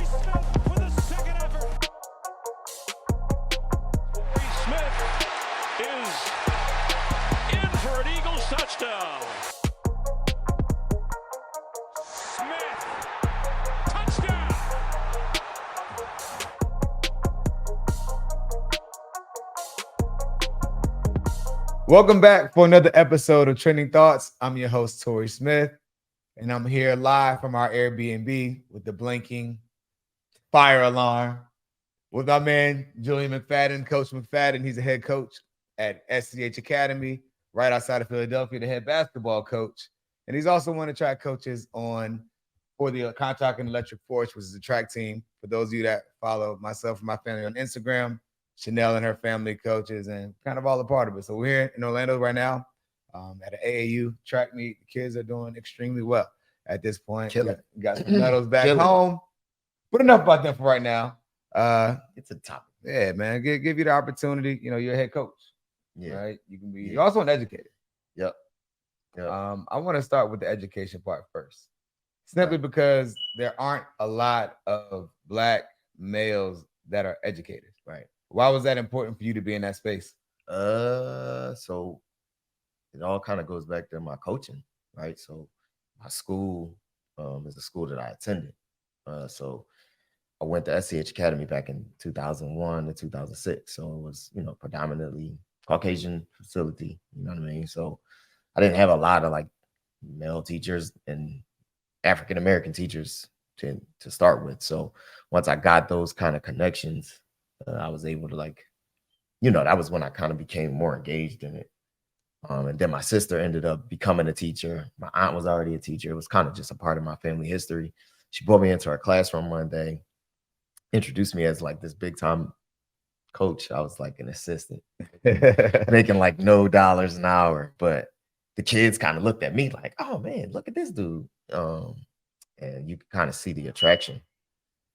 Torrey Smith with a second effort. Torrey Smith is in for an Eagles touchdown. Smith, touchdown. Welcome back for another episode of Trending Thoughts. I'm your host, Torrey Smith, and I'm here live from our Airbnb with the blinking fire alarm with our man, Julian McFadden, Coach McFadden. He's a head coach at SCH Academy, right outside of Philadelphia, the head basketball coach. And he's also one of the track coaches for the Contact and Electric Force, which is a track team. For those of you that follow myself and my family on Instagram, Chanel and her family coaches and kind of all a part of it. So we're here in Orlando right now at an AAU track meet. The kids are doing extremely well at this point. Got some medals back home. But enough about them for right now. It's a topic. Yeah, man. Give you the opportunity. You know, you're a head coach. Yeah. Right? You can be you're also an educator. Yep. I want to start with the education part first. Simply because there aren't a lot of Black males that are educators. Right. Why was that important for you to be in that space? So it all kind of goes back to my coaching, right? So my school is a school that I attended. So I went to SCH Academy back in 2001 to 2006. So it was, predominantly Caucasian facility, you know what I mean? So I didn't have a lot of like male teachers and African-American teachers to start with. So once I got those kind of connections, I was able to that was when I kind of became more engaged in it. And then my sister ended up becoming a teacher. My aunt was already a teacher. It was kind of just a part of my family history. She brought me into her classroom one day, introduced me as like this big time coach. I was like an assistant, making like no dollars an hour. But the kids kind of looked at me like, oh man, look at this dude. And you could kind of see the attraction.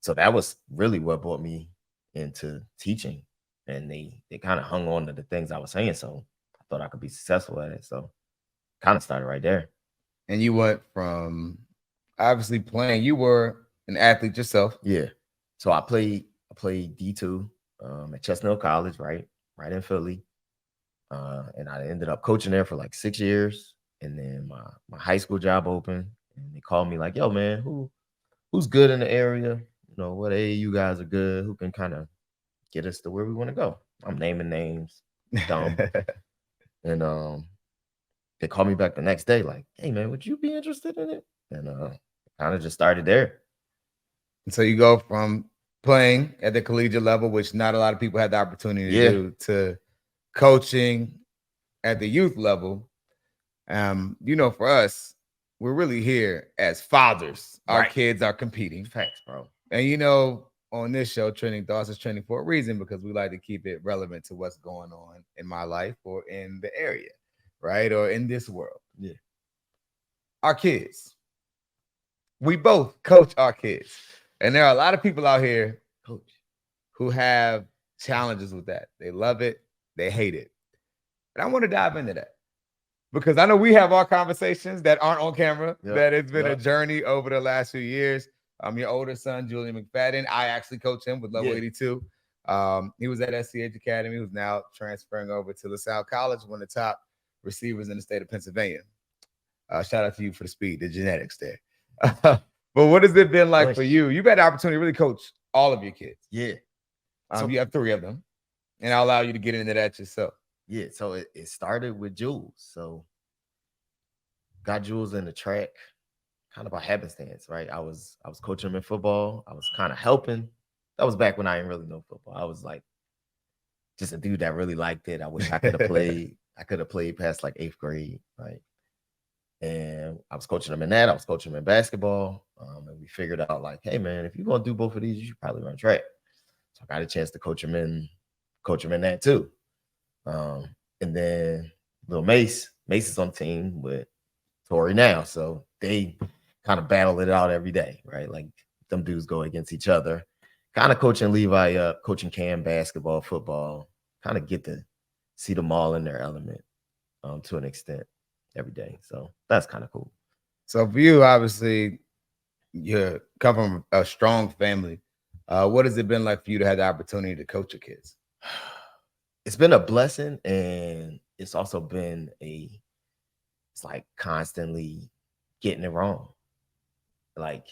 So that was really what brought me into teaching, and they kind of hung on to the things I was saying, so I thought I could be successful at it. So kind of started right there. And you went from obviously playing, you were an athlete yourself. Yeah. So I played D2 at Chestnut College, right in Philly. And I ended up coaching there for like 6 years. And then my high school job opened, and they called me like, yo man, who's good in the area? What AAU guys are good, who can kind of get us to where we want to go. I'm naming names, dumb. And they called me back the next day like, hey man, would you be interested in it? And kind of just started there. And so you go from playing at the collegiate level, which not a lot of people had the opportunity to do, to coaching at the youth level. For us, we're really here as fathers. Our kids are competing. Facts, bro. And on this show, Trending Thoughts is trending for a reason, because we like to keep it relevant to what's going on in my life or in the area, right? Or in this world. Yeah. Our kids. We both coach our kids. And there are a lot of people out here, coach, who have challenges with that. They love it. They hate it. And I want to dive into that, because I know we have our conversations that aren't on camera, that it's been a journey over the last few years. Your older son, Julian McFadden, I actually coach him with Level 82. He was at SCH Academy, who's now transferring over to LaSalle College, one of the top receivers in the state of Pennsylvania. Shout out to you for the speed, the genetics there. But what has it been like for you? You've had the opportunity to really coach all of your kids. Yeah. You have 3 of them, and I'll allow you to get into that yourself. Yeah, so it started with Jules. So got Jules in the track kind of by happenstance, right? I was coaching him in football. I was kind of helping. That was back when I didn't really know football. I was like just a dude that really liked it. I wish I could have played. I could have played past like 8th grade, right? And I was coaching him in that. I was coaching him in basketball. And we figured out like, hey man, if you're gonna do both of these, you should probably run track. So I got a chance to coach him in that too. And then little Mace is on the team with Torrey now. So they kind of battle it out every day, right? Like them dudes go against each other. Kind of coaching Levi up, coaching Cam basketball, football, kind of get to see them all in their element to an extent every day. So that's kind of cool. So for you, obviously, you come from a strong family. What has it been like for you to have the opportunity to coach your kids? It's been a blessing, and it's also been it's like constantly getting it wrong. Like,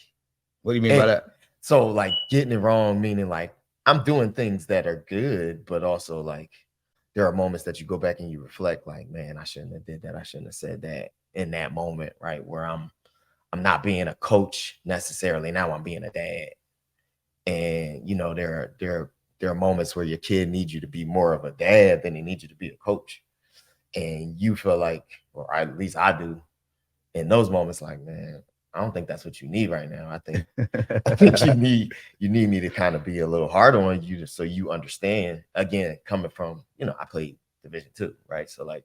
What do you mean by and that? so like getting it wrong, meaning like I'm doing things that are good, but also like there are moments that you go back and you reflect, like, man, I shouldn't have did that. I shouldn't have said that in that moment, right? Where I'm not being a coach necessarily. Now I'm being a dad. And there are moments where your kid needs you to be more of a dad than they need you to be a coach. And you feel like, or at least I do, in those moments, like, man, I don't think that's what you need right now. I think you need me to kind of be a little harder on you so you understand. Again, coming from, I played Division II, right? So like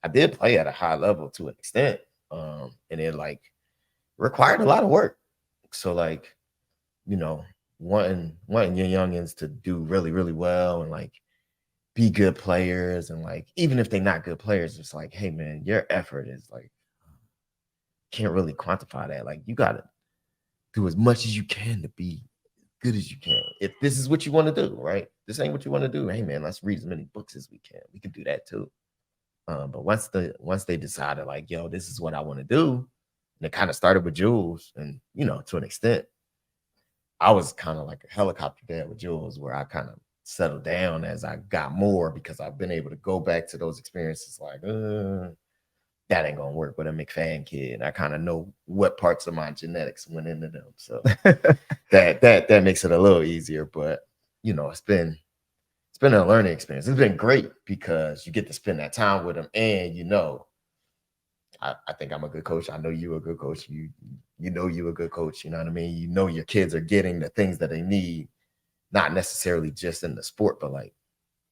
I did play at a high level to an extent. And it like required a lot of work. So like, you know, wanting your youngins to do really, really well and like be good players, and like even if they're not good players, it's like, hey man, your effort is like can't really quantify that. Like you gotta do as much as you can to be good as you can. If this is what you want to do, right? This ain't what you want to do. Hey man, let's read as many books as we can. We can do that too. But once they decided like, yo, this is what I want to do, and it kind of started with Jules, and to an extent, I was kind of like a helicopter dad with Jules, where I kind of settled down as I got more because I've been able to go back to those experiences like, that ain't gonna work with a McFadden kid. I kind of know what parts of my genetics went into them. So that makes it a little easier. But it's been a learning experience. It's been great because you get to spend that time with them, and I think I'm a good coach. I know you a good coach. You know you a good coach. You know what I mean? You know your kids are getting the things that they need, not necessarily just in the sport, but like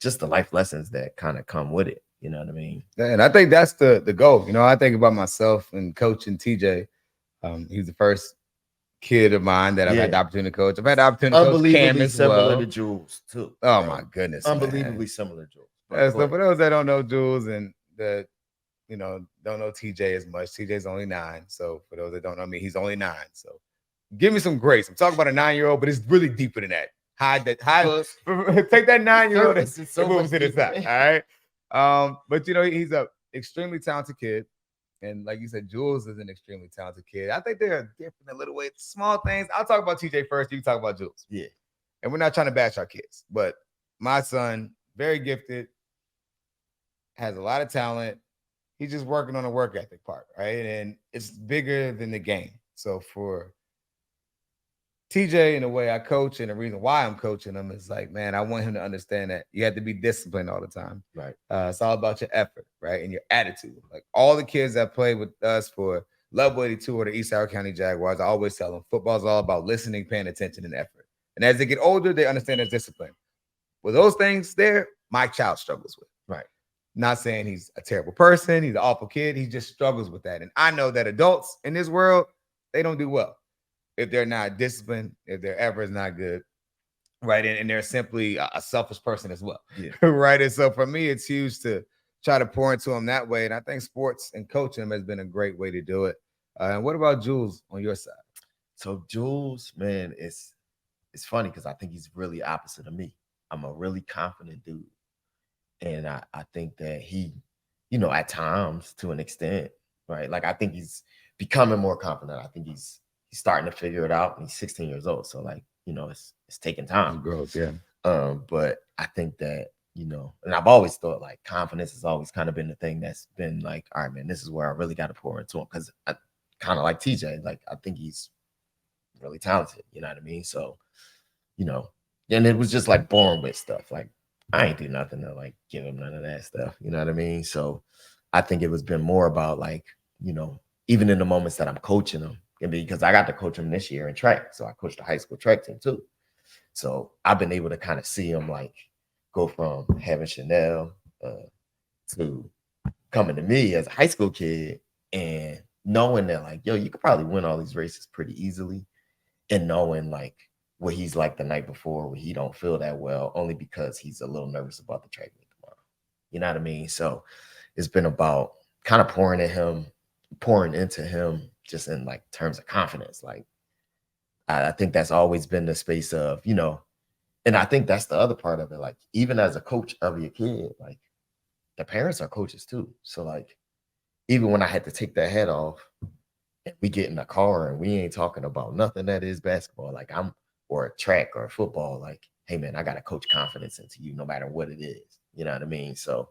just the life lessons that kind of come with it. You know what I mean? And I think that's the goal. I think about myself and coaching TJ. He's the first kid of mine that I've had the opportunity to coach. I've had the opportunity to coach Cam as similar well. to Jules too. Oh my goodness, Unbelievably man. similar to Jules. So for those that don't know Jules and that don't know TJ as much, TJ's only 9. So for those that don't know me, he's only 9. So give me some grace. I'm talking about a 9-year-old, but it's really deeper than that. Hide take that 9-year-old and move him to the side. All right. But he's a extremely talented kid. And like you said, Jules is an extremely talented kid. I think they're different in little ways, small things. I'll talk about TJ first. You can talk about Jules. Yeah. And we're not trying to bash our kids, but my son, very gifted, has a lot of talent. He's just working on the work ethic part, right? And it's bigger than the game. So for TJ, in the way I coach, and the reason why I'm coaching him is like, man, I want him to understand that you have to be disciplined all the time. Right. It's all about your effort, right? And your attitude. Like all the kids that play with us for Level 82 or the East Howard County Jaguars, I always tell them football's all about listening, paying attention, and effort. And as they get older, they understand there's discipline. With those things there, my child struggles with. Right. Not saying he's a terrible person, he's an awful kid. He just struggles with that. And I know that adults in this world, they don't do well if they're not disciplined, if their effort is not good, right? And they're simply a selfish person as well, right? And so for me, it's huge to try to pour into them that way. And I think sports and coaching them has been a great way to do it. And what about Jules on your side? So Jules, man, it's funny because I think he's really opposite of me. I'm a really confident dude. And I think that he, at times to an extent, right? Like I think he's becoming more confident. I think he's starting to figure it out, and he's 16 years old. So like, it's taking time. Growth, yeah. But I think that, and I've always thought like confidence has always kind of been the thing that's been like, all right, man, this is where I really got to pour into him. Cause I kind of like TJ, like I think he's really talented, you know what I mean? So, and it was just like born with stuff. Like I ain't do nothing to like give him none of that stuff, you know what I mean? So I think it was been more about like, even in the moments that I'm coaching him, and because I got to coach him this year in track. So I coached the high school track team too. So I've been able to kind of see him like go from having Chanel to coming to me as a high school kid and knowing that like, yo, you could probably win all these races pretty easily, and knowing like what he's like the night before where he don't feel that well only because he's a little nervous about the track meet tomorrow. You know what I mean? So it's been about kind of pouring into him just in like terms of confidence. Like, I think that's always been the space of, and I think that's the other part of it. Like, even as a coach of your kid, like, the parents are coaches too. So, like, even when I had to take that head off, and we get in the car and we ain't talking about nothing that is basketball, like or track or football, like, hey man, I gotta coach confidence into you no matter what it is. You know what I mean? So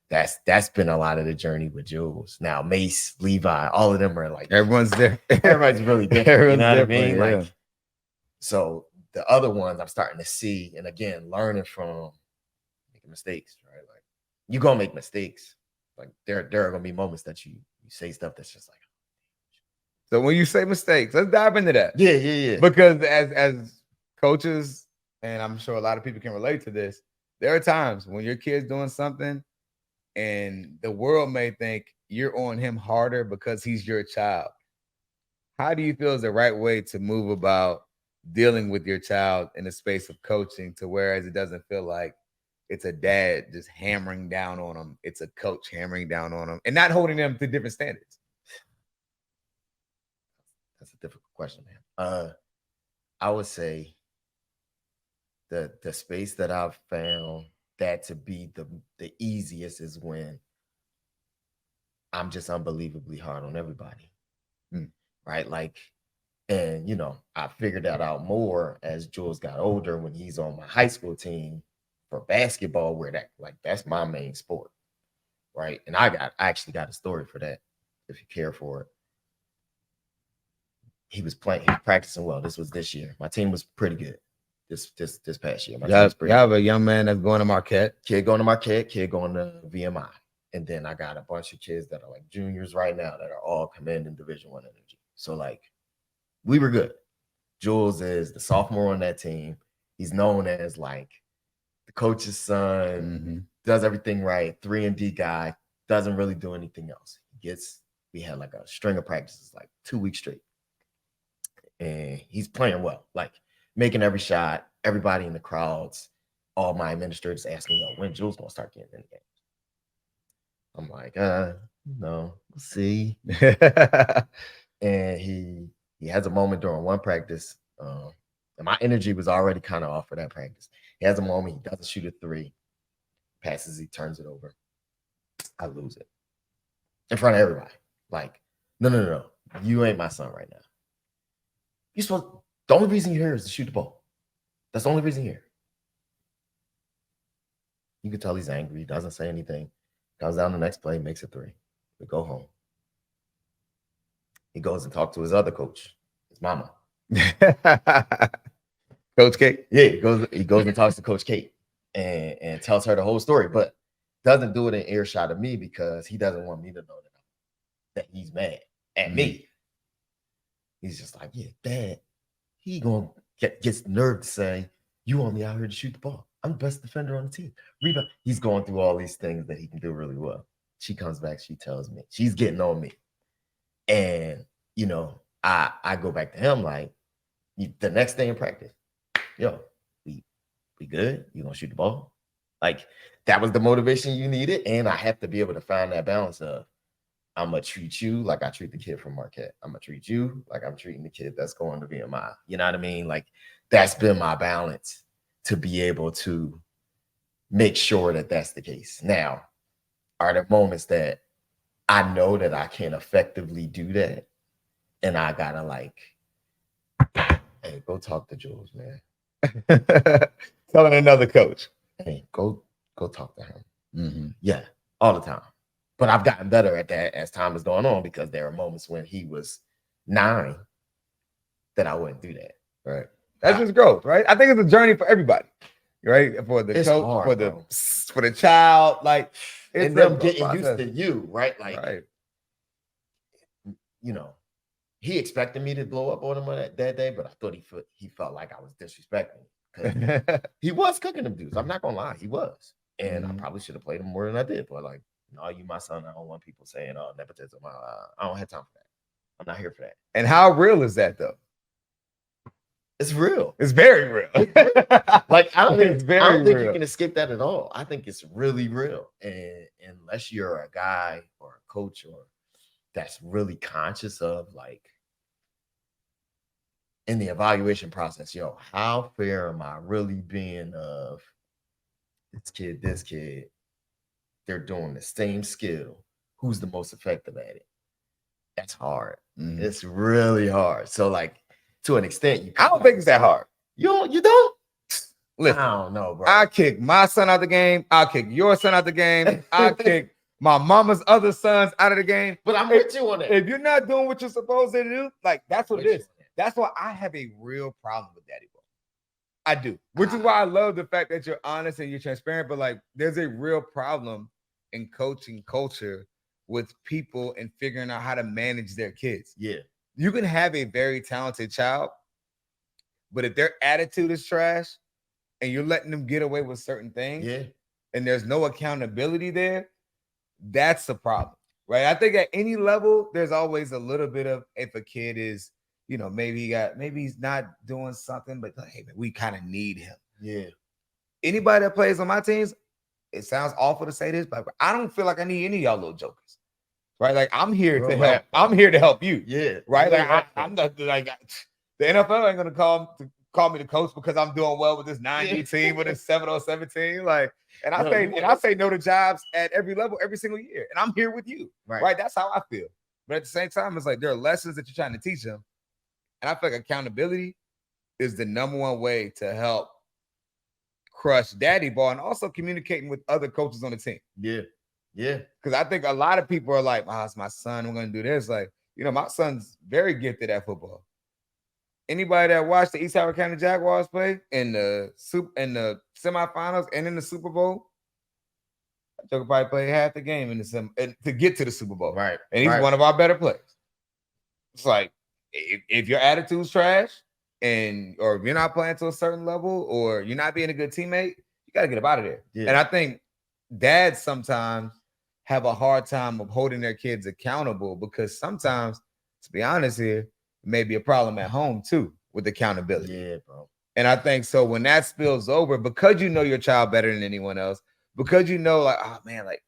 that's been a lot of the journey with Jules. Now, Mace, Levi, all of them are like, Everyone's there. everybody's really different. Everyone's You know what I different, mean? yeah. Like, so the other ones I'm starting to see, and again, learning from making mistakes, right? Like, you're gonna make mistakes. Like, there are gonna be moments that you say stuff that's just like, So when you say mistakes, let's dive into that. yeah. Because as coaches, and I'm sure a lot of people can relate to this, there are times when your kid's doing something and the world may think you're on him harder because he's your child. How do you feel is the right way to move about dealing with your child in the space of coaching, to whereas it doesn't feel like it's a dad just hammering down on them, it's a coach hammering down on them and not holding them to different standards? That's a difficult question, man. I would say the space that I've found that to be the easiest is when I'm just unbelievably hard on everybody. Right? Like, and I figured that out more as Jules got older when he's on my high school team for basketball, where that's my main sport. Right. And I actually got a story for that, if you care for it. He was practicing well. This was this year. My team was pretty good this past year. You have a young man that's going to Marquette. Kid going to Marquette, kid going to VMI. And then I got a bunch of kids that are like juniors right now that are all commanding Division I energy. So, like, we were good. Jules is the sophomore on that team. He's known as like the coach's son, does everything right, 3-and-D guy, doesn't really do anything else. We had like a string of practices, like 2 weeks straight. And he's playing well, like making every shot, everybody in the crowds, all my administrators asking, when Jules gonna start getting in the game? I'm like, no, we'll see. And he has a moment during one practice, and my energy was already kind of off for that practice. He has a moment, he doesn't shoot a 3, passes, he turns it over. I lose it in front of everybody. Like, no, you ain't my son right now. The only reason you're here is to shoot the ball. That's the only reason you're here. You can tell he's angry. He doesn't say anything. Comes down the next play, makes a 3. We go home. He goes and talks to his other coach, his mama. Coach Kate? Yeah, he goes and talks to Coach Kate and tells her the whole story, but doesn't do it in earshot of me because he doesn't want me to know that he's mad at me. He's just like, yeah, Dad, he gonna gets the nerve to say, you want me out here to shoot the ball. I'm the best defender on the team. Rebound. He's going through all these things that he can do really well. She comes back, she tells me, she's getting on me. And, I go back to him like, the next day in practice, we good? You gonna shoot the ball? Like, that was the motivation you needed. And I have to be able to find that balance of, I'm going to treat you like I treat the kid from Marquette. I'm going to treat you like I'm treating the kid that's going to VMI. You know what I mean? Like, that's been my balance to be able to make sure that that's the case. Now, are there moments that I know that I can't effectively do that? And I got to like, hey, go talk to Jules, man. Telling another coach. Hey, go talk to him. Yeah, all the time. But I've gotten better at that as time is going on, because there are moments when he was 9 that I wouldn't do that. Right. That's just growth, right? I think it's a journey for everybody, right? For the coach, hard, for the child, like, it's and them getting used to you, right? Like, right. He expected me to blow up on him that day, but I thought he felt like I was disrespecting him, because he was cooking them dudes. I'm not gonna lie, he was, and I probably should have played him more than I did. But like, no, you my son. I don't want people saying, "Oh, nepotism." I don't have time for that. I'm not here for that. And how real is that, though? It's real. It's very real. Like, I don't think real. you can escape that at all. I think it's really real. And unless you're a guy or a coach or that's really conscious of, like, in the evaluation process, yo, how fair am I really being of this kid, they're doing the same skill. Who's the most effective at it? That's hard. It's really hard. So, like, to an extent, I don't think it's that hard. You don't? Listen, I don't know, bro. I kick my son out the game. I'll kick your son out the game. I kick my mama's other sons out of the game. But I'm with you on that. If you're not doing what you're supposed to do, like, that's what it is. That's why I have a real problem with daddy ball. I do. Which is why I love the fact that you're honest and you're transparent. But, like, there's a real problem in coaching culture with people and figuring out how to manage their kids. Yeah. You can have a very talented child, but if their attitude is trash and you're letting them get away with certain things, and there's no accountability there, that's the problem, right? I think at any level, there's always a little bit of, if a kid is, you know, maybe he's not doing something, but hey, man, we kind of need him. Yeah. Anybody that plays on my teams, it sounds awful to say this, but I don't feel like I need any of y'all little jokers, right? Like, I'm here to help. I'm here to help you. Yeah. Right. Like, I'm not like the NFL ain't gonna call me the coach because I'm doing well with this 90 team, with this 707 team. Like, and I say no to jobs at every level every single year. And I'm here with you. Right. That's how I feel. But at the same time, it's like there are lessons that you're trying to teach them. And I feel like accountability is the number one way to help crush daddy ball, and also communicating with other coaches on the team. Yeah. Yeah. Because I think a lot of people are like, oh, it's my son, we're gonna do this. Like, you know, my son's very gifted at football. Anybody that watched the East Howard County Jaguars play in the semifinals and in the Super Bowl, I could probably play half the game to get to the Super Bowl. Right. And he's one of our better players. It's like, if your attitude's trash, or if you're not playing to a certain level, or you're not being a good teammate, you got to get up out of there. Yeah. And I think dads sometimes have a hard time of holding their kids accountable, because sometimes, to be honest here, it may be a problem at home too with accountability. Yeah, bro. And I think so when that spills over, because you know your child better than anyone else, because you know, like, oh man, like,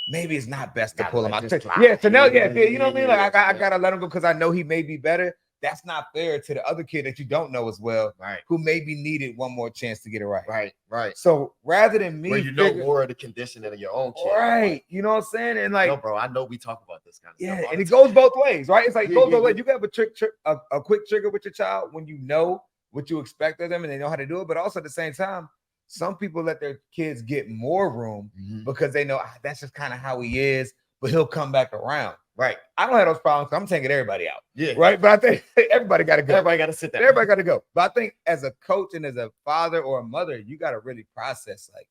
maybe it's not best to pull him out. Yeah, so now, you know what I mean? Like, I gotta let him go because I know he may be better. That's not fair to the other kid that you don't know as well, right, who maybe needed one more chance to get it right. Right. So rather than me, where you know more of the conditioning of your own kid, right? You know what I'm saying? And like, no, bro, I know we talk about this kind of stuff. Yeah, and it goes both ways, right? It's like it goes both ways. You can have a quick trigger with your child when you know what you expect of them and they know how to do it, but also at the same time, some people let their kids get more room because they know that's just kind of how he is, but he'll come back around. Right. I don't have those problems. I'm taking everybody out. Yeah. Right. But I think everybody got to go. Everybody got to sit there. Everybody got to go. But I think as a coach and as a father or a mother, you got to really process, like,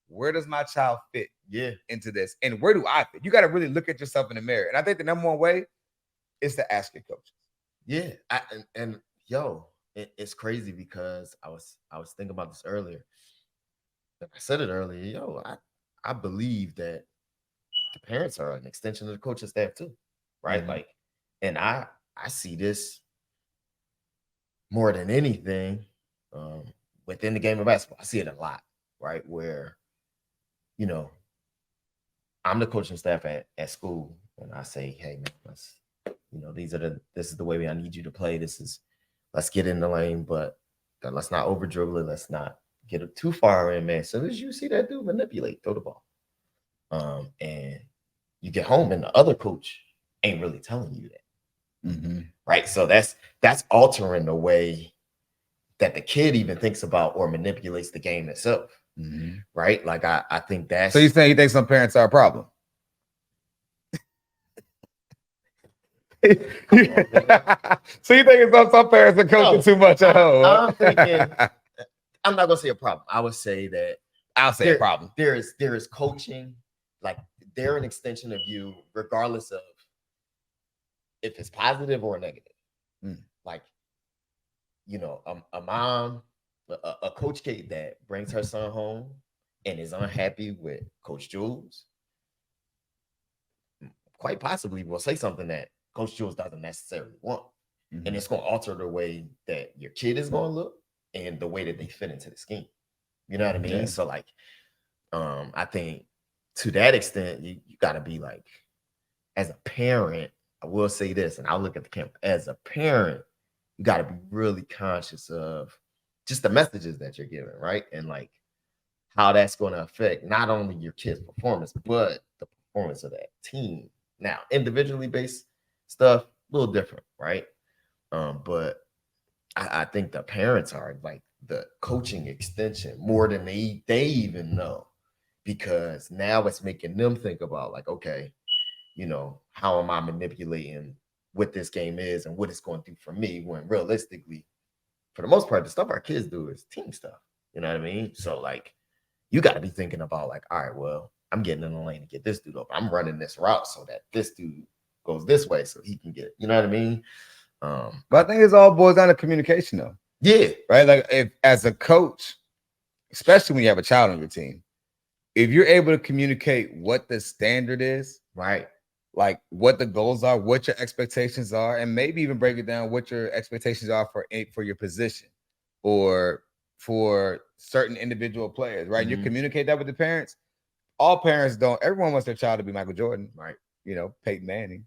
where does my child fit into this? And where do I fit? You got to really look at yourself in the mirror. And I think the number one way is to ask your coaches. Yeah. It's crazy because I was thinking about this earlier. I said it earlier. I believe that the parents are an extension of the coaching staff too, right? Like, and I see this more than anything within the game of basketball. I see it a lot, right? Where, you know, I'm the coaching staff at school, and I say, hey man, this is the way I need you to play. Let's get in the lane, but let's not over dribble it. Let's not get it too far in, man. So as you see that dude manipulate, throw the ball. And you get home and the other coach ain't really telling you that. Right. So that's altering the way that the kid even thinks about or manipulates the game itself. Right. Like I think that's. So you're saying you think some parents are a problem? So you think some parents are coaching too much at home? I'm thinking, I'm not gonna say a problem. I would say that I'll say a problem. There is coaching, like they're an extension of you, regardless of if it's positive or negative. Like, you know, a mom, a Coach Kate that brings her son home and is unhappy with Coach Jules, quite possibly will say something that Coach Jules doesn't necessarily want. And it's going to alter the way that your kid is going to look and the way that they fit into the scheme. You know what I mean? Yeah. So like, I think to that extent, you got to be like, as a parent, I will say this, and I'll look at the camera. As a parent, you got to be really conscious of just the messages that you're giving, right? And like how that's going to affect not only your kid's performance, but the performance of that team. Now, individually based stuff, a little different, right? But I think the parents are like the coaching extension more than they even know, because now it's making them think about like, okay, how am I manipulating what this game is and what it's going to do for me, when realistically, for the most part, the stuff our kids do is team stuff. You know what I mean? So like, you got to be thinking about like, all right, well, I'm getting in the lane to get this dude up. I'm running this route so that this dude goes this way so he can get, you know what I mean? But I think it's all boils down to communication, though. Yeah. Right? Like, if as a coach, especially when you have a child on your team, if you're able to communicate what the standard is, right, like what the goals are, what your expectations are, and maybe even break it down what your expectations are for your position or for certain individual players, right? You communicate that with the parents. All parents don't. Everyone wants their child to be Michael Jordan, right? Peyton Manning,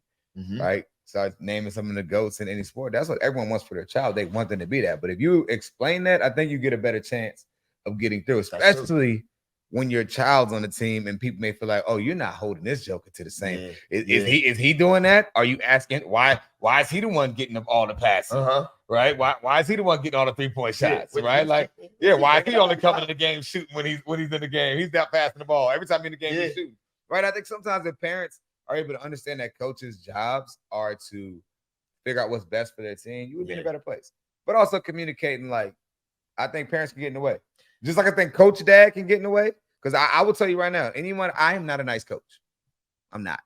right? Start naming some of the GOATs in any sport. That's what everyone wants for their child. They want them to be that. But if you explain that, I think you get a better chance of getting through, especially when your child's on the team and people may feel like, oh, you're not holding this joker to the same. Is he doing that? Are you asking why is he the one getting up all the passes? Right? Why is he the one getting all the 3-point shots? Right? Like, why is he only coming in the game shooting when he's in the game? He's not passing the ball. Every time in the game he's shooting. Right? I think sometimes if parents are able to understand that coaches' jobs are to figure out what's best for their team, you would be in a better place. But also communicating, like, I think parents can get in the way. Just like I think coach dad can get in the way. Because I will tell you right now, I am not a nice coach. I'm not.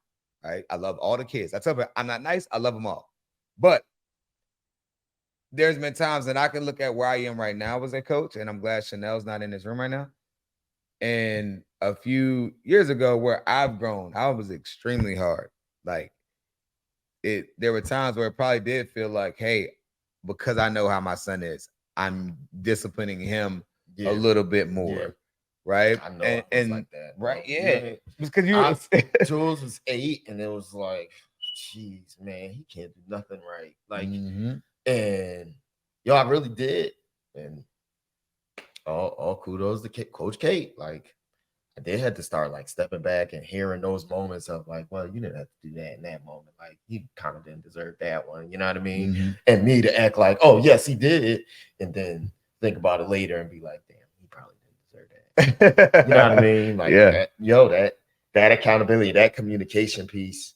Right? I love all the kids. I tell you, I'm not nice. I love them all. But there's been times that I can look at where I am right now as a coach, and I'm glad Chanel's not in this room right now. And a few years ago, where I've grown, I was extremely hard. Like, there were times where it probably did feel like, hey, because I know how my son is, I'm disciplining him a little bit more. Right. I know and like that. Right. Yeah. Because Jules was 8 and it was like, geez, man, he can't do nothing right. Like, and I really did. And all kudos to Coach Kate. Like, I did have to start like stepping back and hearing those moments of like, well, you didn't have to do that in that moment. Like, he kind of didn't deserve that one. You know what I mean? And me to act like, oh, yes, he did. And then think about it later and be like, damn, he probably didn't deserve that. You know what I mean? Like, that accountability, that communication piece,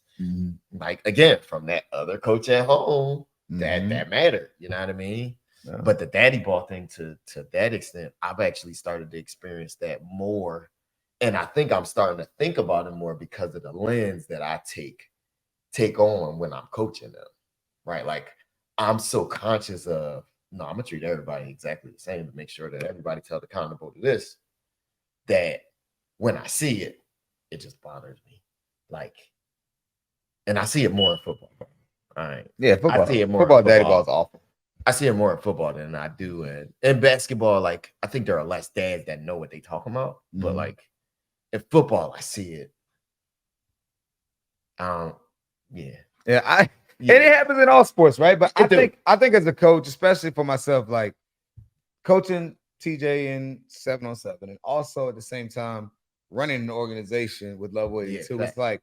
like, again, from that other coach at home, that mattered. You know what I mean? Yeah. But the daddy ball thing to that extent, I've actually started to experience that more. And I think I'm starting to think about it more because of the lens that I take on when I'm coaching them, right? Like, I'm so conscious of, no, I'm gonna treat everybody exactly the same to make sure that everybody's held accountable to this, that when I see it, it just bothers me. Like, and I see it more in football. All right. Yeah, football. I see it more football, daddy ball is awful. I see it more in football than I do in basketball. Like, I think there are less dads that know what they talking about, but like, in football, I see it. And it happens in all sports, right? But I think as a coach, especially for myself, like coaching TJ in 7-on-7, and also at the same time running an organization with Level 82, it's like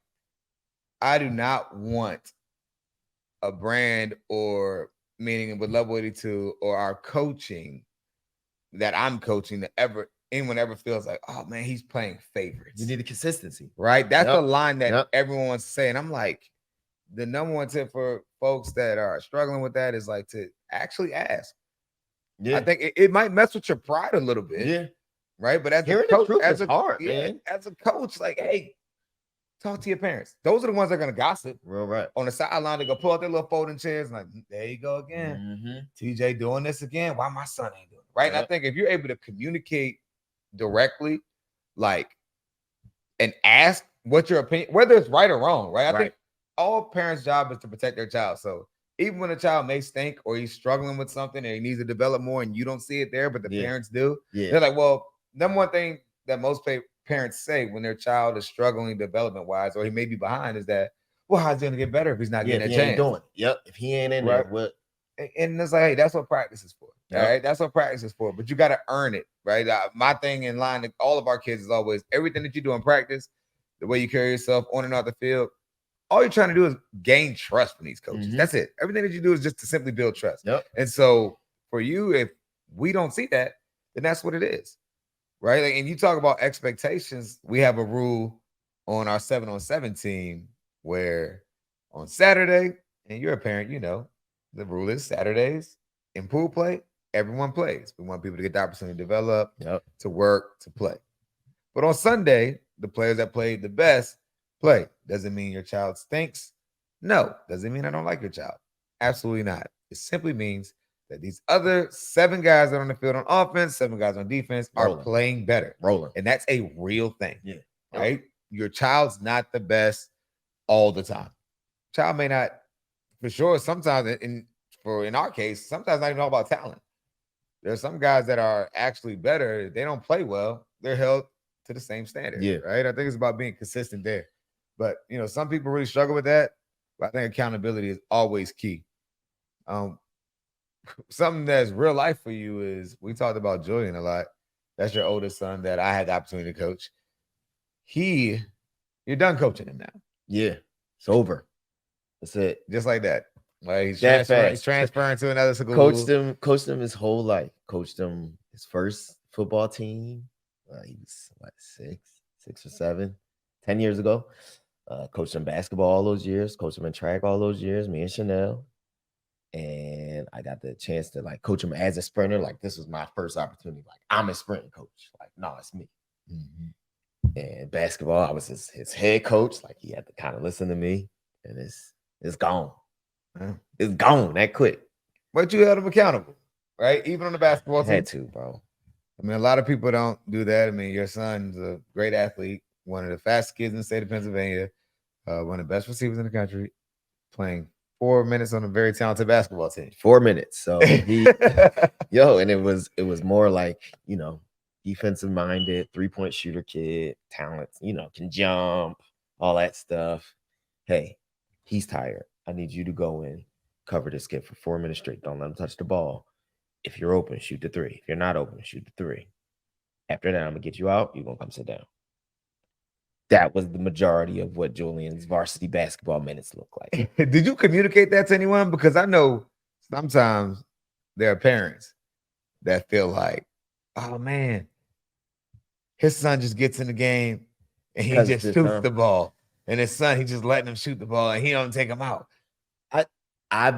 I do not want a brand or meaning with Level 82 or our coaching that I'm coaching that anyone ever feels like, oh man, he's playing favorites. You need a consistency, right? That's the line that everyone wants to say. And I'm like, the number one tip for folks that are struggling with that is like to actually ask. I think it might mess with your pride a little bit. Right. But as a coach, as a coach, like, hey, talk to your parents. Those are the ones that are gonna gossip. Real right. On the sideline, they go pull out their little folding chairs and like, there you go again. TJ doing this again. Why my son ain't doing it? Right. And I think if you're able to communicate directly, like, and ask what your opinion, whether it's right or wrong, right? I think all parents' job is to protect their child. So even when a child may stink or he's struggling with something and he needs to develop more and you don't see it there, but the parents do, they're like, well, number one thing that most parents say when their child is struggling development-wise or he may be behind is that, well, how's he going to get better if he's not getting a chance? Ain't doing it. If he ain't in there, what? And it's like, hey, that's what practice is for. Yep. All right, that's what practice is for. But you got to earn it, right? My thing in line to all of our kids is always everything that you do in practice, the way you carry yourself on and off the field. All you're trying to do is gain trust from these coaches. Mhm. That's it. Everything that you do is just to simply build trust. Yep. And so for you, if we don't see that, then that's what it is, right? Like, and you talk about expectations. We have a rule on our 7-on-7 team where on Saturday, and you're a parent, you know, the rule is Saturdays in pool play, everyone plays. We want people to get the opportunity to develop, Yep. to work, to play. But on Sunday, the players that played the best play. Doesn't mean your child stinks. No, doesn't mean I don't like your child. Absolutely not. It simply means that these other 7 guys that are on the field on offense, 7 guys on defense are Rolling. playing better. Rolling. And that's a real thing. Yeah. Right? Your child's not the best all the time. Child may not, for sure, sometimes in our case, sometimes not even all about talent. There's some guys that are actually better. They don't play well. They're held to the same standard. Yeah. Right. I think it's about being consistent there. But you know, some people really struggle with that. But I think accountability is always key. Something that's real life for you is we talked about Julian a lot. That's your oldest son that I had the opportunity to coach. You're done coaching him now. Yeah. It's over. That's it. Just like that. Like he's That transferring to another school. Coached him his whole life. Coached him his first football team. He was what, 6 or 7, 10 years ago. Coached him basketball all those years. Coached him in track all those years. Me and Chanel. And I got the chance to like coach him as a sprinter. Like this was my first opportunity. Like I'm a sprinting coach. Like no, it's me. Mm-hmm. And basketball, I was his head coach. Like he had to kind of listen to me. And it's gone. It's gone that quick. But you held him accountable, right? Even on the basketball team. Had to, bro. I mean, a lot of people don't do that. I mean, your son's a great athlete, one of the fastest kids in the state of Pennsylvania, one of the best receivers in the country, playing 4 minutes on a very talented basketball team. 4 minutes. So he, and it was more like, you know, defensive minded, 3-point shooter kid, talent, you know, can jump, all that stuff. Hey, he's tired. I need you to go in, cover this kid for 4 minutes straight. Don't let him touch the ball. If you're open, shoot the 3. If you're not open, shoot the 3. After that, I'm gonna get you out. You're gonna come sit down. That was the majority of what Julian's varsity basketball minutes look like. Did you communicate that to anyone? Because I know sometimes there are parents that feel like, oh man, his son just gets in the game and he just shoots the ball. And his son, he just letting him shoot the ball and he don't take him out. I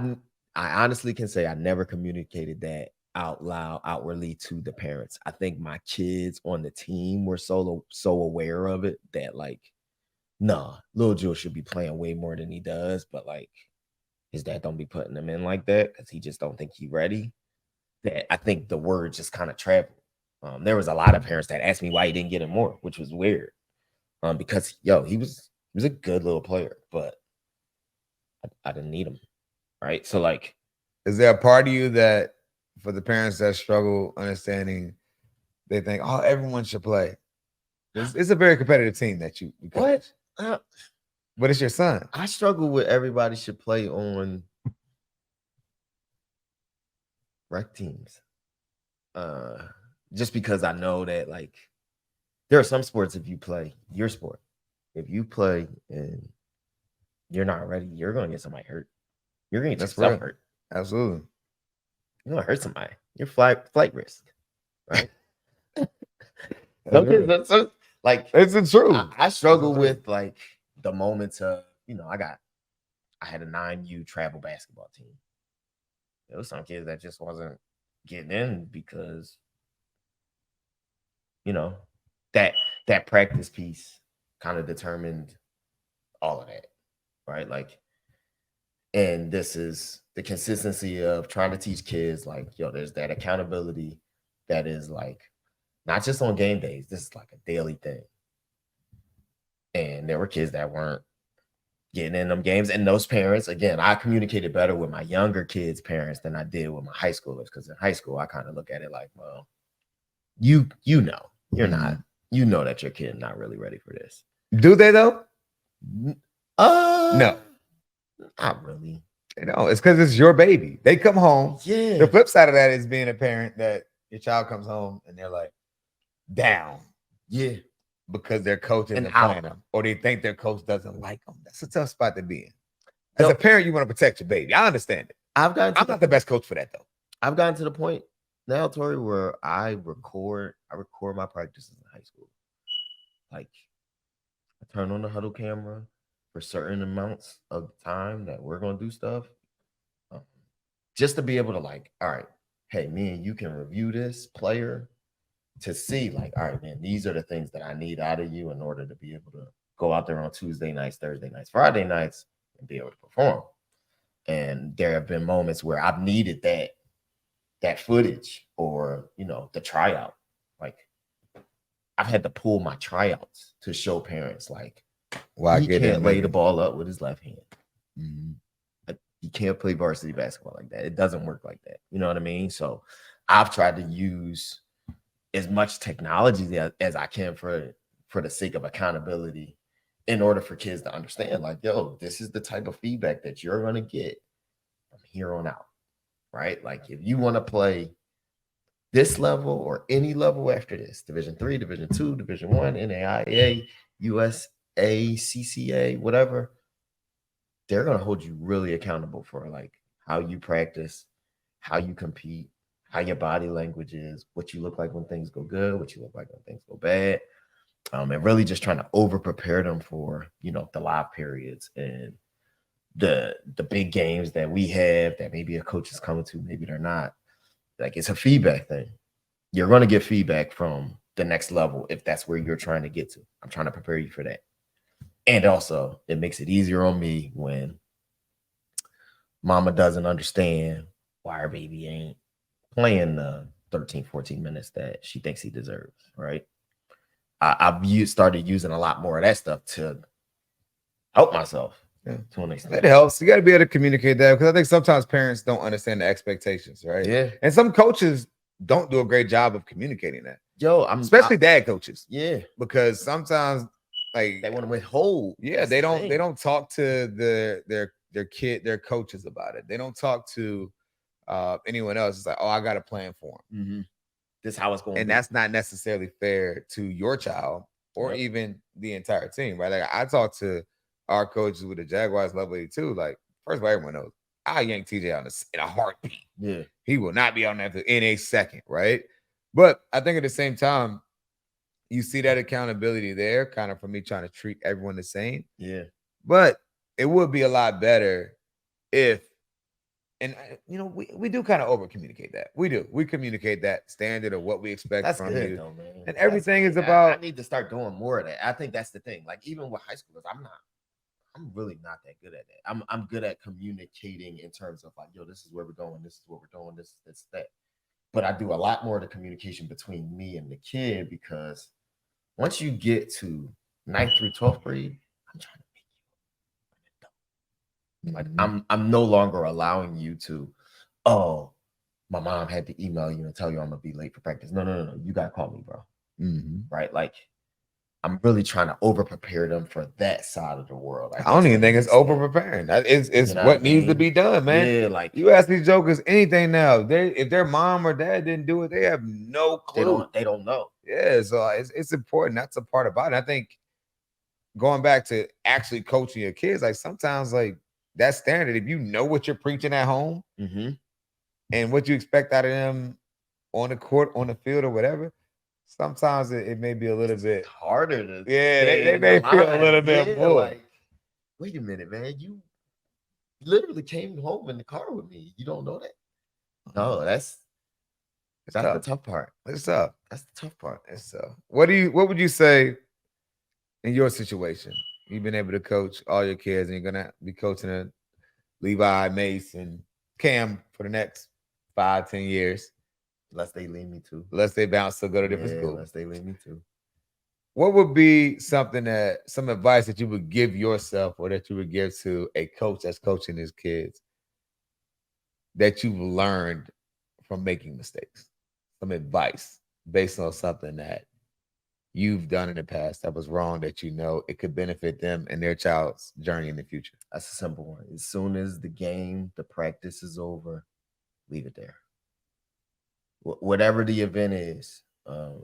honestly can say I never communicated that out loud, outwardly to the parents. I think my kids on the team were so aware of it that like, nah, little Jewel should be playing way more than he does, but like his dad don't be putting him in like that because he just don't think he's ready. That I think the word just kind of traveled. There was a lot of parents that asked me why he didn't get him more, which was weird. Because he was a good little player, but I didn't need him. Right. So like, is there a part of you that for the parents that struggle understanding, they think, oh, everyone should play? It's a very competitive team that you coach. What? But it's your son. I struggle with everybody should play on rec teams. Just because I know that like there are some sports if you play your sport. If you play and you're not ready, you're gonna get somebody hurt. You're gonna get yourself hurt. Absolutely. You're gonna hurt somebody. You're flight risk, right? Some kids, like it's the truth. I struggle with like the moments of, you know, I had a 9U travel basketball team. There was some kids that just wasn't getting in because, you know, that practice piece kind of determined all of that, right? Like, and this is the consistency of trying to teach kids like, there's that accountability that is like not just on game days. This is like a daily thing. And there were kids that weren't getting in them games. And those parents, again, I communicated better with my younger kids' parents than I did with my high schoolers. Because in high school, I kind of look at it like, well, you know, you're not, you know that your kid not really ready for this. Do they though? No. Not really. They don't. It's because it's your baby. They come home. Yeah. The flip side of that is being a parent that your child comes home and they're like down. Yeah. Because their coach isn't And playing out. them, or they think their coach doesn't like them. That's a tough spot to be in. As Yo, a parent, you want to protect your baby. I understand it. I'm not the best coach for that, though. I've gotten to the point now, Torrey, where I record my practices in high school. Like, I turn on the huddle camera for certain amounts of time that we're gonna do stuff, just to be able to, like, all right, hey, me and you can review this player to see, like, all right, man, these are the things that I need out of you in order to be able to go out there on Tuesday nights, Thursday nights, Friday nights, and be able to perform. And there have been moments where I've needed that footage, or, you know, the tryout. Like, I've had to pull my tryouts to show parents, like, he can't lay the ball up with his left hand. Mm-hmm. Like, you can't play varsity basketball like that. It doesn't work like that. You know what I mean? So I've tried to use as much technology as I can for the sake of accountability, in order for kids to understand, like, yo, this is the type of feedback that you're going to get from here on out, right? Like, if you want to play this level or any level after this, Division 3, Division 2, Division 1, NAIA, USA, CCA, whatever, they're going to hold you really accountable for, like, how you practice, how you compete, how your body language is, what you look like when things go good, what you look like when things go bad. And really just trying to over prepare them for, you know, the live periods and the big games that we have that maybe a coach is coming to, maybe they're not. Like, it's a feedback thing. You're going to get feedback from the next level if that's where you're trying to get to. I'm trying to prepare you for that. And also, it makes it easier on me when mama doesn't understand why her baby ain't playing the 13, 14 minutes that she thinks he deserves, right? I've started using a lot more of that stuff to help myself. Yeah. To an extent. That helps. You got to be able to communicate that, because I think sometimes parents don't understand the expectations, right? Yeah. And some coaches don't do a great job of communicating that. Yo, especially dad coaches. Yeah. Because sometimes, like, they want to withhold. Yeah, they don't talk to their coaches about it. They don't talk to anyone else. It's like, oh, I got a plan for him. Mm-hmm. This is how it's going. And that's not necessarily fair to your child or even the entire team, right? Like, I talk to our coaches with the Jaguars level too. Like, first of all, everyone knows I'll yank TJ out in a heartbeat. Yeah. He will not be on that in a second, right? But I think at the same time, you see that accountability there, kind of, for me trying to treat everyone the same. Yeah. But it would be a lot better if, and you know, we do kind of over communicate that. We do. We communicate that standard of what we expect from you. Though, man. And everything is about. I need to start doing more of that. I think that's the thing. Like, even with high schoolers, I'm really not that good at that. I'm good at communicating in terms of, like, yo, this is where we're going, this is what we're doing, this, that. But I do a lot more of the communication between me and the kid, because once you get to 9th through 12th grade, I'm trying to make you like, I'm no longer allowing you to, oh, my mom had to email you and tell you I'm gonna be late for practice. No. You gotta call me, bro. Right? Like, I'm really trying to over prepare them for that side of the world. I don't even think it's over preparing. It's what needs to be done, man. Yeah, like, you ask these jokers anything now, if their mom or dad didn't do it, they have no clue. They don't know. Yeah, so it's important. That's a part about it. I think going back to actually coaching your kids, like, sometimes, like, that standard, if you know what you're preaching at home and what you expect out of them on the court, on the field, or whatever, sometimes it may be a little bit harder to. Yeah, they may feel a little bit more. Like, wait a minute, man. You literally came home in the car with me. You don't know that? No, that's the tough part. It's tough. That's the tough part. It's tough. What would you say in your situation? You've been able to coach all your kids, and you're gonna be coaching a Levi, Mace, and Cam for the next 5-10 years. Unless they leave me to. Unless they bounce to go to different schools. Unless they leave me to. What would be some advice that you would give yourself, or that you would give to a coach that's coaching his kids, that you've learned from making mistakes? Some advice based on something that you've done in the past that was wrong that you know it could benefit them and their child's journey in the future? That's a simple one. As soon as the practice is over, leave it there. Whatever the event is,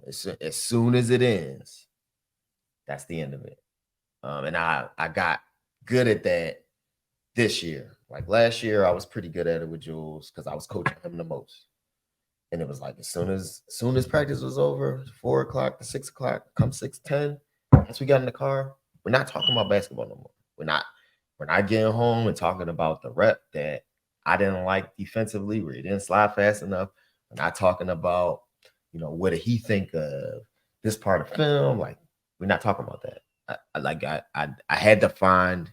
as soon as it ends, that's the end of it. And I got good at that this year. Like last year, I was pretty good at it with Jules because I was coaching him the most. And it was like as soon as practice was over, 4 o'clock to 6 o'clock, come 6:10, as we got in the car, we're not talking about basketball no more. We're not getting home and talking about the rep that I didn't like defensively, where he didn't slide fast enough. We're not talking about, what did he think of this part of film? Like, we're not talking about that. I had to find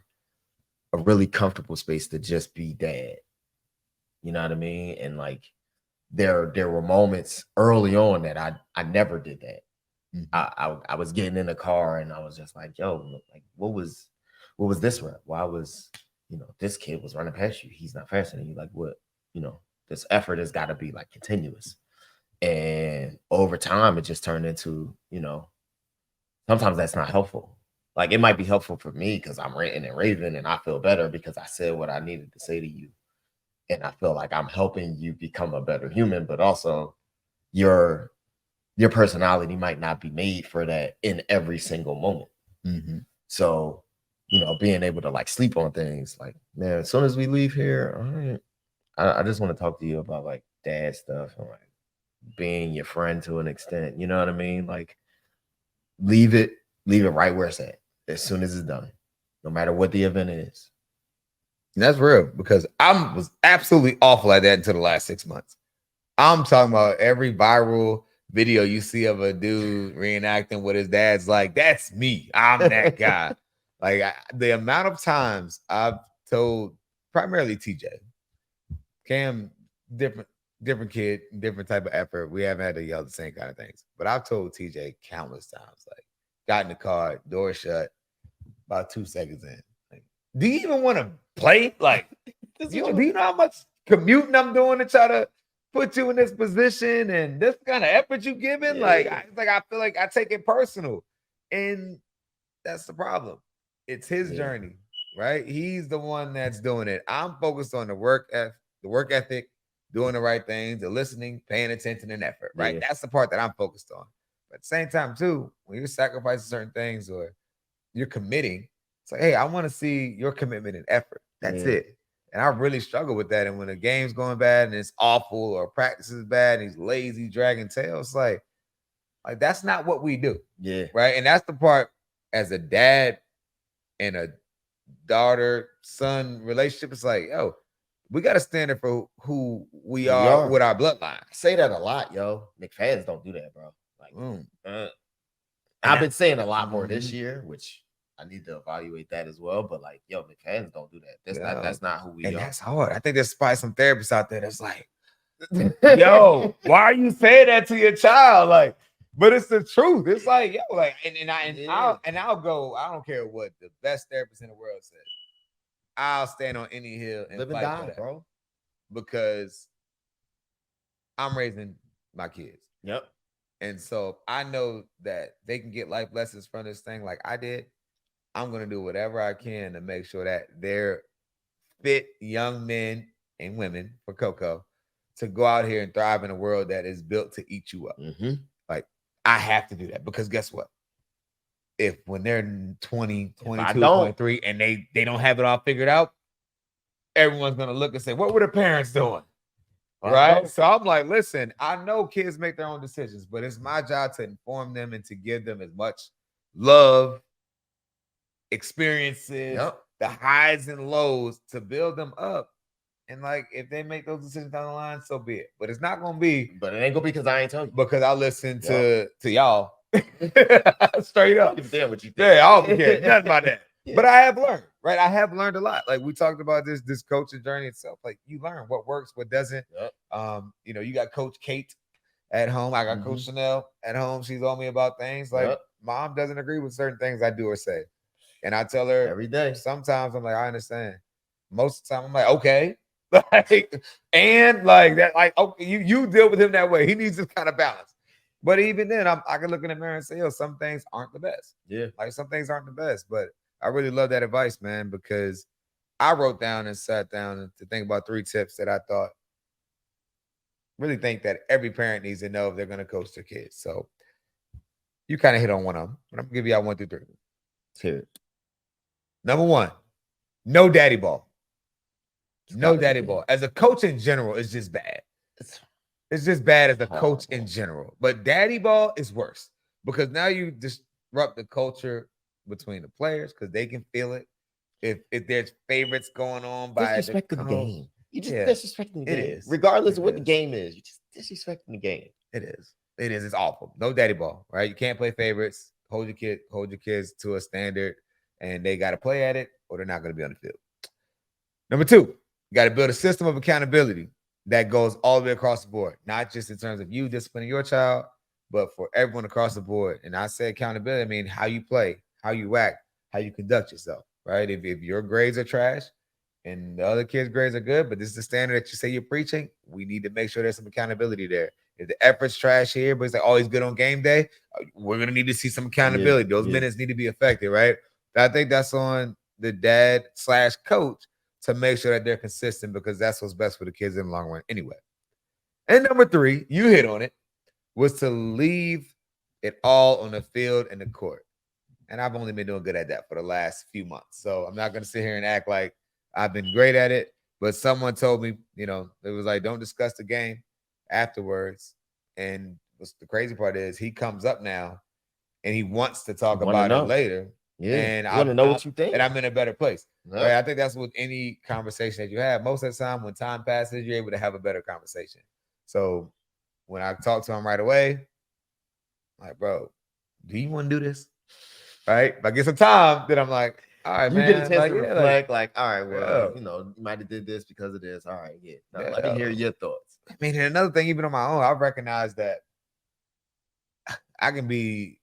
a really comfortable space to just be dad. You know what I mean? And like there were moments early on that I never did that. Mm-hmm. I was getting in the car and I was just like, yo, like what was this rep? Why was, this kid was running past you? He's not faster than you. Like what, this effort has got to be like continuous. And over time, it just turned into, sometimes that's not helpful. Like it might be helpful for me because I'm ranting and raving and I feel better because I said what I needed to say to you. And I feel like I'm helping you become a better human, but also your personality might not be made for that in every single moment. Mm-hmm. So, being able to like sleep on things like, man, as soon as we leave here, all right, I just want to talk to you about like dad stuff and like being your friend to an extent. You know what I mean? Like leave it right where it's at as soon as it's done, no matter what the event is. And that's real because I was absolutely awful at that until the last 6 months. I'm talking about every viral video you see of a dude reenacting what his dad's like. That's me. I'm that guy. Like the amount of times I've told primarily TJ, Cam, different kid, different type of effort. We haven't had to yell the same kind of things. But I've told TJ countless times, like, got in the car, door shut, about 2 seconds in. Like, do you even want to play? Like, do you know how much commuting I'm doing to try to put you in this position and this kind of effort you giving? Yeah. I feel like I take it personal. And that's the problem. It's his journey, right? He's the one that's doing it. I'm focused on the work ethic, doing the right things, the listening, paying attention, and effort, right? Yeah. That's the part that I'm focused on. But at the same time, too, when you're sacrificing certain things or you're committing, it's like, hey, I want to see your commitment and effort. That's it. And I really struggle with that. And when the game's going bad and it's awful or practice is bad and he's lazy, dragging tail, it's like that's not what we do. Yeah. Right. And that's the part as a dad and a daughter-son relationship. It's like, yo, we got to stand up for who we are with our bloodline. I say that a lot, yo. McFadden's don't do that, bro. Like, I've been saying a lot more this year, which I need to evaluate that as well. But like, yo, McFadden's don't do that. That's not who we are. That's hard. I think there's probably some therapists out there that's like, yo, why are you saying that to your child? Like, but it's the truth. It's like, yo, like, I'll go. I don't care what the best therapist in the world says. I'll stand on any hill and live and fight die, for that, bro. Because I'm raising my kids. Yep. And so I know that they can get life lessons from this thing like I did. I'm going to do whatever I can to make sure that they're fit young men and women for Coco to go out here and thrive in a world that is built to eat you up. Mm-hmm. Like, I have to do that because guess what? If when they're 20, 22, 23 and they don't have it all figured out, everyone's going to look and say, what were the parents doing? Right? So I'm like, listen, I know kids make their own decisions, but it's my job to inform them and to give them as much love, experiences, the highs and lows to build them up. And like, if they make those decisions down the line, so be it. But it's not gonna be. But it ain't gonna be because I ain't telling you. Because I listen to y'all straight up. Damn what you think. Yeah, I don't care nothing about that. Yeah. But I have learned, right? I have learned a lot. Like we talked about this coaching journey itself. Like you learn what works, what doesn't. Yep. You got Coach Kate at home. I got Coach Chanel at home. She's on me about things. Like mom doesn't agree with certain things I do or say. And I tell her every day. Sometimes I'm like, I understand. Most of the time I'm like, okay. Like, and like that, like, okay, you deal with him that way. He needs this kind of balance. But even then, I can look in the mirror and say, yo, some things aren't the best. Yeah. Like some things aren't the best. But I really love that advice, man, because I wrote down and sat down to think about 3 tips that I thought really think that every parent needs to know if they're going to coach their kids. So you kind of hit on one of them, but I'm going to give you out 1 through 3. Let's hear it. Number 1, no daddy ball. No gotta be daddy bad. ball. As a coach in general, it's just bad. It's just bad as a coach in general. But daddy ball is worse because now you disrupt the culture between the players because they can feel it. If there's favorites going on by Disrespect the the coach, game. You just Yeah, disrespecting the it game. is. Regardless It of what the is. game is, you just disrespecting the game. It is. It is. It's awful. No daddy ball, right? You can't play favorites. Hold your kids to a standard, and they got to play at it, or they're not going to be on the field. Number 2, you got to build a system of accountability that goes all the way across the board, not just in terms of you disciplining your child, but for everyone across the board. And I say accountability, I mean how you play, how you act, how you conduct yourself, right? If your grades are trash and the other kids' grades are good, but this is the standard that you say you're preaching, we need to make sure there's some accountability there. If the effort's trash here, but it's like always good on game day, we're going to need to see some accountability. Those minutes need to be affected, right? I think that's on the dad/coach to make sure that they're consistent because that's what's best for the kids in the long run anyway. And number 3, you hit on it, was to leave it all on the field and the court. And I've only been doing good at that for the last few months. So I'm not going to sit here and act like I've been great at it. But someone told me, it was like, don't discuss the game afterwards. And what's the crazy part is he comes up now and he wants to talk about it later. Yeah. And I want to know what you think. And I'm in a better place. Yep. Right? I think that's with any conversation that you have. Most of the time, when time passes, you're able to have a better conversation. So when I talk to him right away, I'm like, bro, do you want to do this? Right? If I get some time, then I'm like, all right, man. You get a chance to yeah, reflect, like, all right, well, Yeah. you might have did this because of this. All right, yeah. Now, Yeah. let me hear your thoughts. I mean, and another thing, even on my own, I recognize that I can be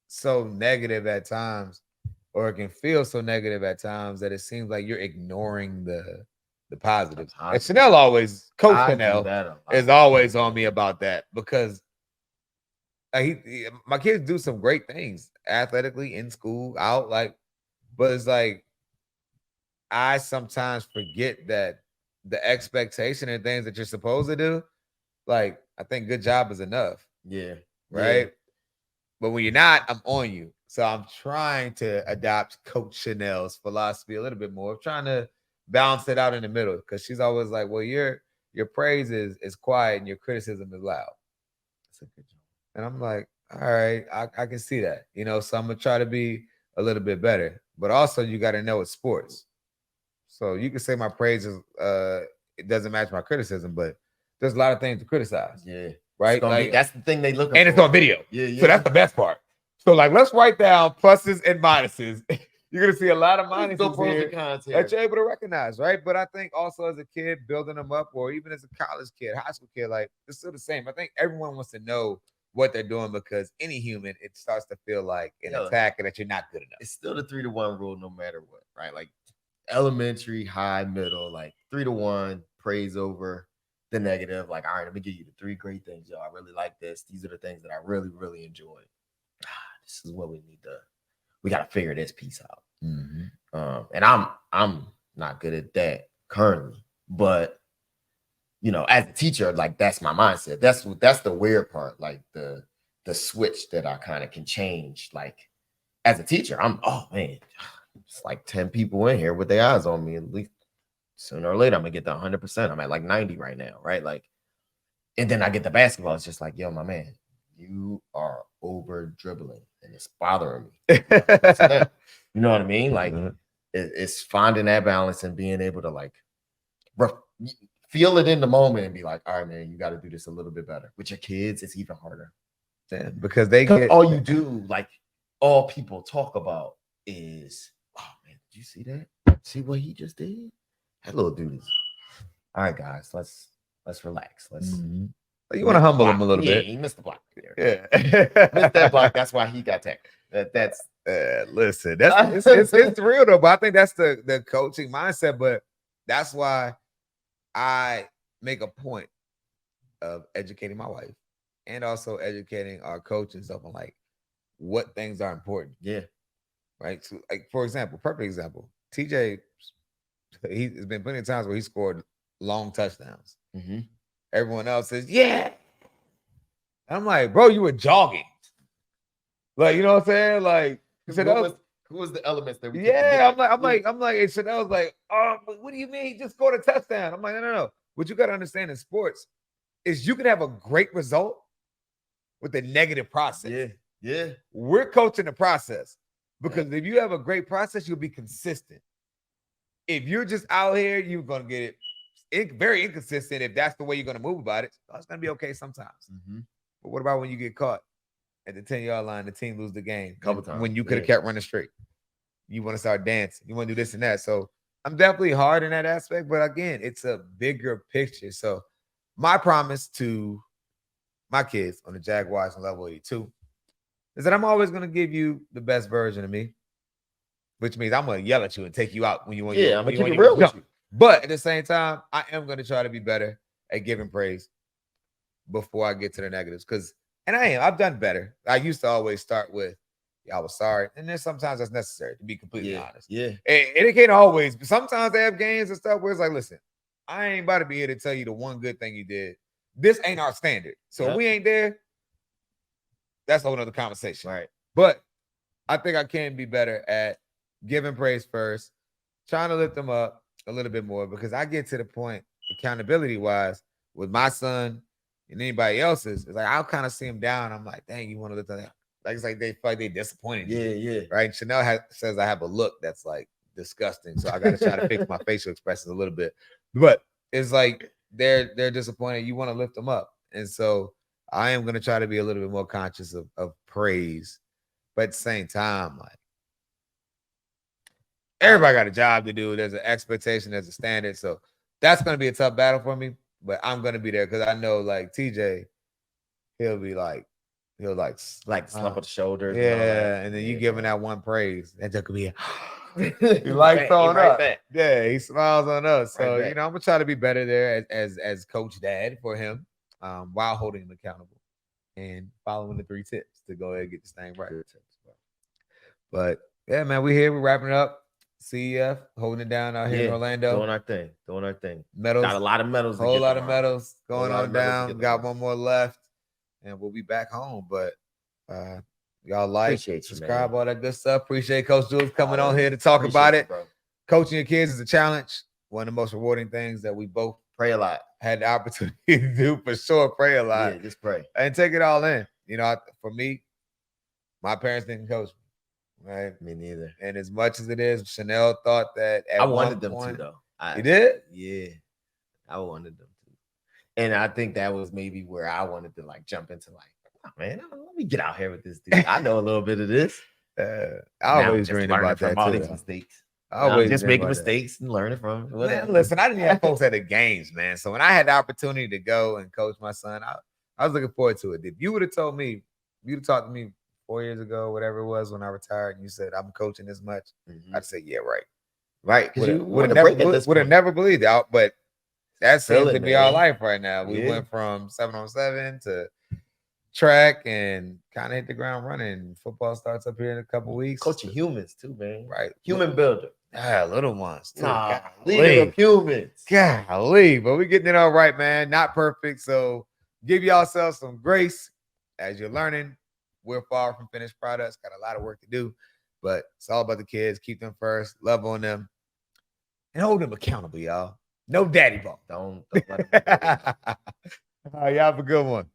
so negative at times, or it can feel so negative at times that it seems like you're ignoring the positives. And Chanel always, Coach Chanel is always on me about that because my kids do some great things athletically in school, out, but it's like I sometimes forget that the expectation and things that you're supposed to do, like I think good job is enough. Yeah. Right. Yeah. But when you're not, I'm on you. So I'm trying to adopt Coach Chanel's philosophy a little bit more, trying to balance it out in the middle because she's always like, well, your praise is quiet and your criticism is loud. That's a good job. And I'm like, all right, I can see that, so I'm going to try to be a little bit better. But also you got to know it's sports. So you can say my praise is, it doesn't match my criticism, but there's a lot of things to criticize. Yeah. Right? That's the thing they look for. And it's on video. Yeah. So that's the best part. So let's write down pluses and minuses. You're going to see a lot of minuses here that you're able to recognize, right? But I think also as a kid, building them up, or even as a college kid, high school kid, it's still the same. I think everyone wants to know what they're doing because any human, it starts to feel like an attack and that you're not good enough. It's still the 3-to-1 rule no matter what, right? Like elementary, high, middle, 3-to-1, praise over the negative. Like, all right, let me give you the 3 great things, y'all. I really like this. These are the things that I really, really enjoy. This is what we got to figure this piece out. Mm-hmm. And I'm not good at that currently, but as a teacher, that's my mindset. That's the weird part, the switch that I kind of can change. As a teacher, oh man, it's 10 people in here with their eyes on me. At least sooner or later, I'm gonna get the 100%. I'm at 90 right now, right? And then I get the basketball. It's just yo, my man, you are over dribbling and it's bothering me. You know what I mean? It's finding that balance and being able to feel it in the moment and be like, all right, man, you got to do this a little bit better. With your kids, it's even harder. Yeah, because they get all you do, all people talk about is, oh man, did you see that? See what he just did? That little dude is. All right, guys, let's relax. You want to humble him a little bit. Yeah, he missed the block there. Yeah, missed that block. That's why he got tackled. Listen, it's real though. But I think that's the coaching mindset. But that's why I make a point of educating my wife and also educating our coaches up on like what things are important. Yeah. Right. So, like, for example, perfect example, TJ, he's been plenty of times where he scored long touchdowns. Mm-hmm. Everyone else says, yeah. I'm like, bro, you were jogging. Like, you know what I'm saying? Like, Who was the elements that we took to yeah, get I'm there? like, and Chanel's like, oh, but what do you mean he just scored a touchdown? I'm like, no. What you got to understand in sports is you can have a great result with a negative process. Yeah. We're coaching the process because if you have a great process, you'll be consistent. If you're just out here, you're going to get it very inconsistent. If that's the way you're going to move about it, it's going to be okay sometimes. Mm-hmm. But what about when you get caught at the 10-yard line, the team lose the game Couple times when you could have kept running straight? You want to start dancing. You want to do this and that. So I'm definitely hard in that aspect. But again, it's a bigger picture. So my promise to my kids on the Jaguars on level 82 is that I'm always going to give you the best version of me, which means I'm going to yell at you and take you out when you want. Yeah, I'm going to keep it real with you. But at the same time, I am going to try to be better at giving praise before I get to the negatives. And I am. I've done better. I used to always start with, I was sorry. And then sometimes that's necessary, to be completely honest. Yeah. And it can't always. But sometimes they have games and stuff where it's like, listen, I ain't about to be here to tell you the one good thing you did. This ain't our standard. So if we ain't there, that's a whole nother conversation. Right. But I think I can be better at giving praise first, trying to lift them up a little bit more, because I get to the point, accountability-wise, with my son and anybody else's, it's like I'll kind of see him down. I'm like, dang, you want to lift them up? Like, it's like they feel like they disappointed you. Yeah. Right? Chanel says I have a look that's like disgusting. So I got to try to fix my facial expressions a little bit. But it's like they're disappointed. You want to lift them up. And so I am going to try to be a little bit more conscious of praise. But at the same time, like, everybody got a job to do. There's an expectation, there's a standard. So that's going to be a tough battle for me. But I'm going to be there because I know, like, TJ, he'll slump on the shoulders. Yeah, and then you giving that one praise. That just could be he likes throwing up. Yeah, he smiles on us. So, I'm going to try to be better there as Coach Dad for him, while holding him accountable and following the 3 tips to go ahead and get this thing right. But, yeah, man, we're wrapping it up. CEF holding it down out here in Orlando. Doing our thing. Medals. Got a lot of medals. Whole lot of medals going on down. Got one more left. And we'll be back home. But y'all subscribe, all that good stuff. Appreciate Coach Jules coming on here to talk about it. Bro. Coaching your kids is a challenge. One of the most rewarding things that we both pray a lot. Had the opportunity to do, for sure. Pray a lot. Yeah, just pray. And take it all in. For me, my parents didn't coach me. Right? Me neither. And as much as it is, Chanel thought that I wanted them to, though. You did? Yeah. I wanted them to. And I think that was maybe where I wanted to jump into man, let me get out here with this dude. I know a little bit of this. I always dreamed about that all too. These mistakes. I'm just making mistakes and learning from them. Man, listen, I didn't have folks at the games, man. So when I had the opportunity to go and coach my son, I was looking forward to it. If you would have told me, you'd have talked to me 4 years ago, whatever it was, when I retired, and you said I'm coaching this much, I'd say, yeah, right. Right. Because you would have never believed it. But that seems to be our life right now. We went from 7-on-7 to track and kind of hit the ground running. Football starts up here in a couple weeks. Coaching humans too, man. Right. Human builder. Little ones too. Leader of humans. Golly, but we're getting it all right, man. Not perfect. So give yourselves some grace as you're learning. We're far from finished products. Got a lot of work to do, but it's all about the kids. Keep them first. Love on them. And hold them accountable, y'all. No daddy ball. Don't let them. All right, y'all have a good one.